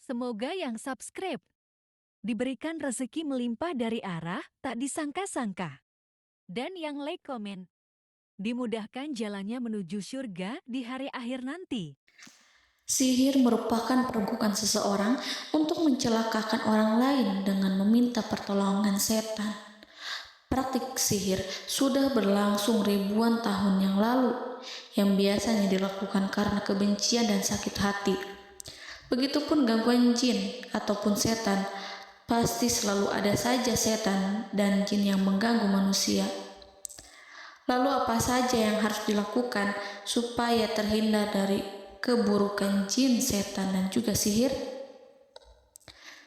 Semoga yang subscribe diberikan rezeki melimpah dari arah tak disangka-sangka. Dan yang like komen, dimudahkan jalannya menuju surga di hari akhir nanti. Sihir merupakan perbuatan seseorang untuk mencelakakan orang lain dengan meminta pertolongan setan. Praktik sihir sudah berlangsung ribuan tahun yang lalu, yang biasanya dilakukan karena kebencian dan sakit hati. Begitupun gangguan jin ataupun setan, pasti selalu ada saja setan dan jin yang mengganggu manusia. Lalu apa saja yang harus dilakukan supaya terhindar dari keburukan jin, setan, dan juga sihir?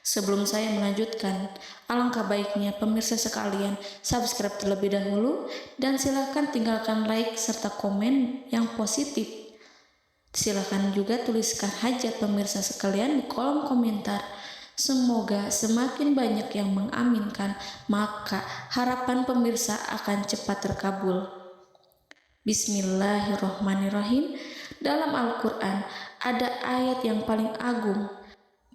Sebelum saya melanjutkan, alangkah baiknya pemirsa sekalian subscribe terlebih dahulu dan silakan tinggalkan like serta komen yang positif. Silakan juga tuliskan hajat pemirsa sekalian di kolom komentar. Semoga semakin banyak yang mengaminkan, maka harapan pemirsa akan cepat terkabul. Bismillahirrohmanirrohim. Dalam Al-Quran ada ayat yang paling agung.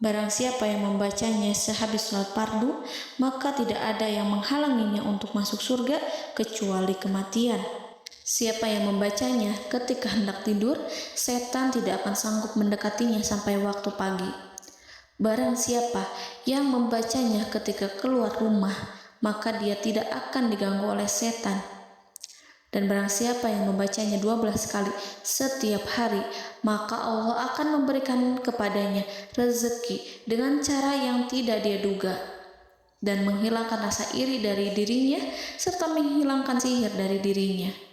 Barang siapa yang membacanya sehabis sholat fardu, maka tidak ada yang menghalanginya untuk masuk surga kecuali kematian. Siapa yang membacanya ketika hendak tidur, setan tidak akan sanggup mendekatinya sampai waktu pagi. Barang siapa yang membacanya ketika keluar rumah, maka dia tidak akan diganggu oleh setan. Dan barang siapa yang membacanya 12 kali setiap hari, maka Allah akan memberikan kepadanya rezeki dengan cara yang tidak dia duga, dan menghilangkan rasa iri dari dirinya, serta menghilangkan sihir dari dirinya.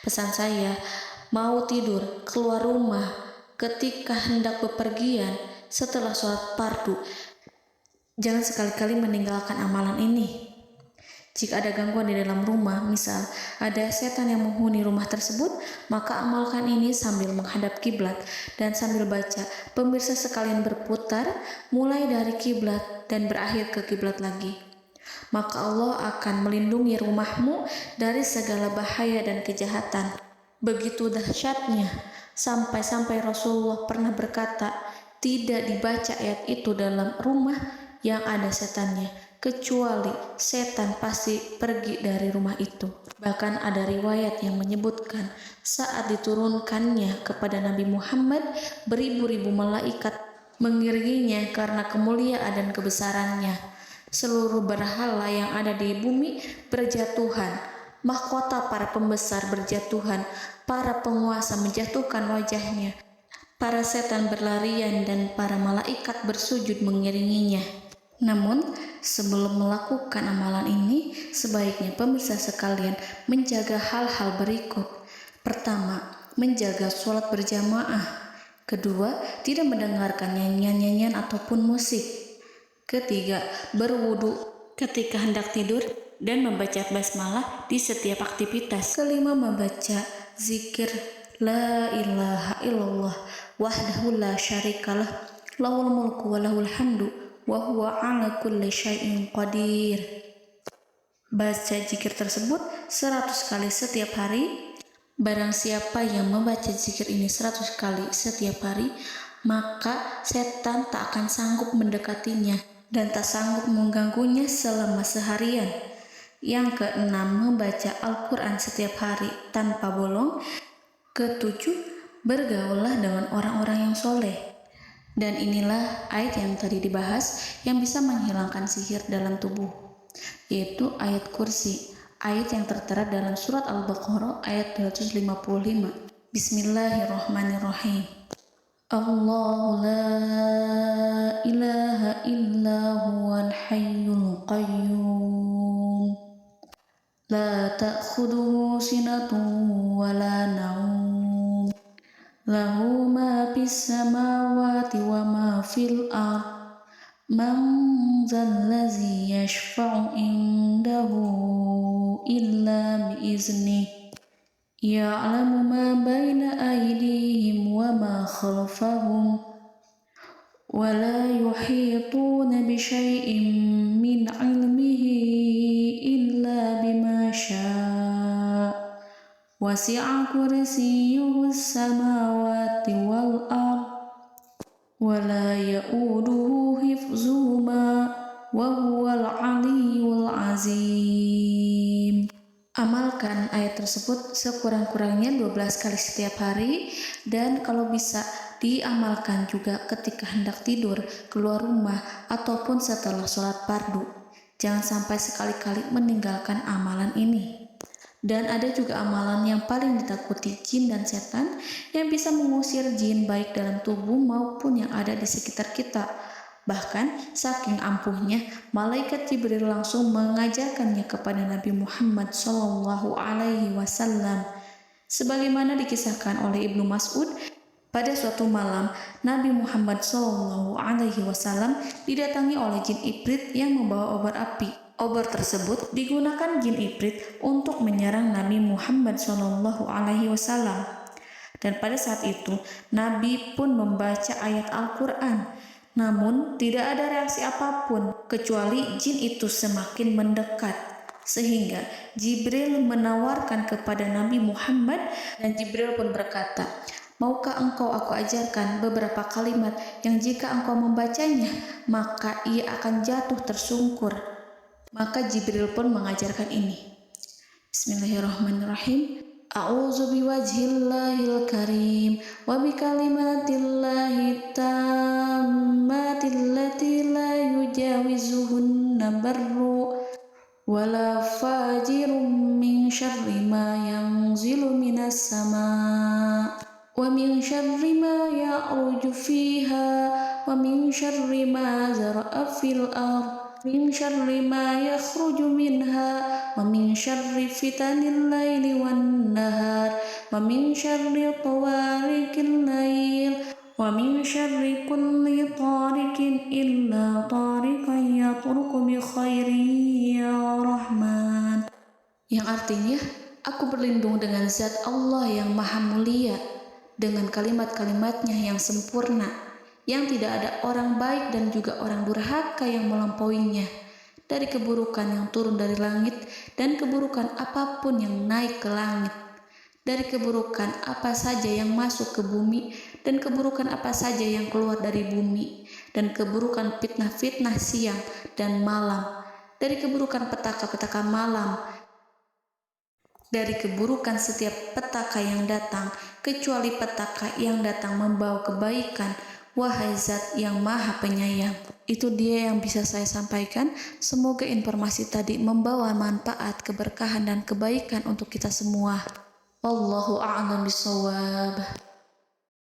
Pesan saya, mau tidur, keluar rumah, ketika hendak bepergian, setelah sholat fardu, jangan sekali-kali meninggalkan amalan ini. Jika ada gangguan di dalam rumah, misal ada setan yang menghuni rumah tersebut, maka amalkan ini sambil menghadap kiblat dan sambil baca. Pemirsa sekalian berputar mulai dari kiblat dan berakhir ke kiblat lagi. Maka Allah akan melindungi rumahmu dari segala bahaya dan kejahatan. Begitu dahsyatnya, sampai-sampai Rasulullah pernah berkata, tidak dibaca ayat itu dalam rumah yang ada setannya, kecuali setan pasti pergi dari rumah itu. Bahkan ada riwayat yang menyebutkan saat diturunkannya kepada Nabi Muhammad, beribu-ribu malaikat mengiringinya karena kemuliaan dan kebesarannya. Seluruh berhala yang ada di bumi berjatuhan, mahkota para pembesar berjatuhan, para penguasa menjatuhkan wajahnya, para setan berlarian dan para malaikat bersujud mengiringinya. Namun, sebelum melakukan amalan ini, sebaiknya pemirsa sekalian menjaga hal-hal berikut. Pertama, menjaga sholat berjamaah. Kedua, tidak mendengarkan nyanyian-nyanyian ataupun musik. Ketiga, berwudu ketika hendak tidur dan membaca basmalah di setiap aktivitas. Kelima, membaca zikir la ilaha illallah wahdahu la syarikalah lahul mulku wa lahul hamdu wa huwa ala kulli syai'in qadir. Baca zikir tersebut 100 kali setiap hari. Barang siapa yang membaca zikir ini 100 kali setiap hari, maka setan tak akan sanggup mendekatinya dan tak sanggup mengganggunya selama seharian. Yang keenam, membaca Al-Quran setiap hari tanpa bolong. Ketujuh, bergaullah dengan orang-orang yang soleh. Dan inilah ayat yang tadi dibahas yang bisa menghilangkan sihir dalam tubuh, yaitu ayat kursi, ayat yang tertera dalam surat Al-Baqarah ayat 255. Bismillahirrahmanirrahim. Allahu la ilaha illa huwal hayyul qayyum la ta'khuduhu sinatun wa la naum lahu ma fis samawati wa ma fil ard man zallazi yashfa'u indahu illa biiznih ya'lamu ma baina aydihim wa ma khalfahum wa la yuhituna bi syai'in min 'ilmihi illa bima syaa' wasi'a kursiyyuhu samawati wal ard ولا يؤوده حفظهما وهو العلي العظيم. Amalkan ayat tersebut sekurang-kurangnya 12 kali setiap hari, dan kalau bisa diamalkan juga ketika hendak tidur, keluar rumah, ataupun setelah sholat fardu. Jangan sampai sekali-kali meninggalkan amalan ini. Dan ada juga amalan yang paling ditakuti jin dan setan, yang bisa mengusir jin baik dalam tubuh maupun yang ada di sekitar kita. Bahkan saking ampuhnya, malaikat Jibril langsung mengajarkannya kepada Nabi Muhammad SAW. Sebagaimana dikisahkan oleh Ibnu Mas'ud, pada suatu malam Nabi Muhammad SAW didatangi oleh jin Ifrit yang membawa obor api. Obor tersebut digunakan jin Ifrit untuk menyerang Nabi Muhammad SAW. Dan pada saat itu Nabi pun membaca ayat Al-Quran. Namun tidak ada reaksi apapun, kecuali jin itu semakin mendekat. Sehingga Jibril menawarkan kepada Nabi Muhammad, dan Jibril pun berkata, "Maukah engkau aku ajarkan beberapa kalimat yang jika engkau membacanya, maka ia akan jatuh tersungkur?" Maka Jibril pun mengajarkan ini. Bismillahirrahmanirrahim. A'udzu biwajhillahil karim wa bikalimatillahi tammati allati la yujawizuhunna barru wala fajirun min syarri ma yanzilu minas sama' wa min syarri ma ya'ruju fiha wa min syarri ma zara'a fil ardh min syarri ma yakhruju minha wa min syarri fitanil laili wan nahar wa min syarri tawarikil lail wa min syarri kulli tarikin illa tarikan yatruku bi khairin ya Rahman. Yang artinya, aku berlindung dengan zat Allah yang maha mulia, dengan kalimat-kalimatnya yang sempurna, yang tidak ada orang baik dan juga orang durhaka yang melampauinya, dari keburukan yang turun dari langit dan keburukan apapun yang naik ke langit, dari keburukan apa saja yang masuk ke bumi dan keburukan apa saja yang keluar dari bumi, dan keburukan fitnah-fitnah siang dan malam, dari keburukan petaka-petaka malam, dari keburukan setiap petaka yang datang, kecuali petaka yang datang membawa kebaikan. Wahai Zat yang Maha Penyayang. Itu dia yang bisa saya sampaikan. Semoga informasi tadi membawa manfaat, keberkahan, dan kebaikan untuk kita semua. Wallahu a'lam bishawab.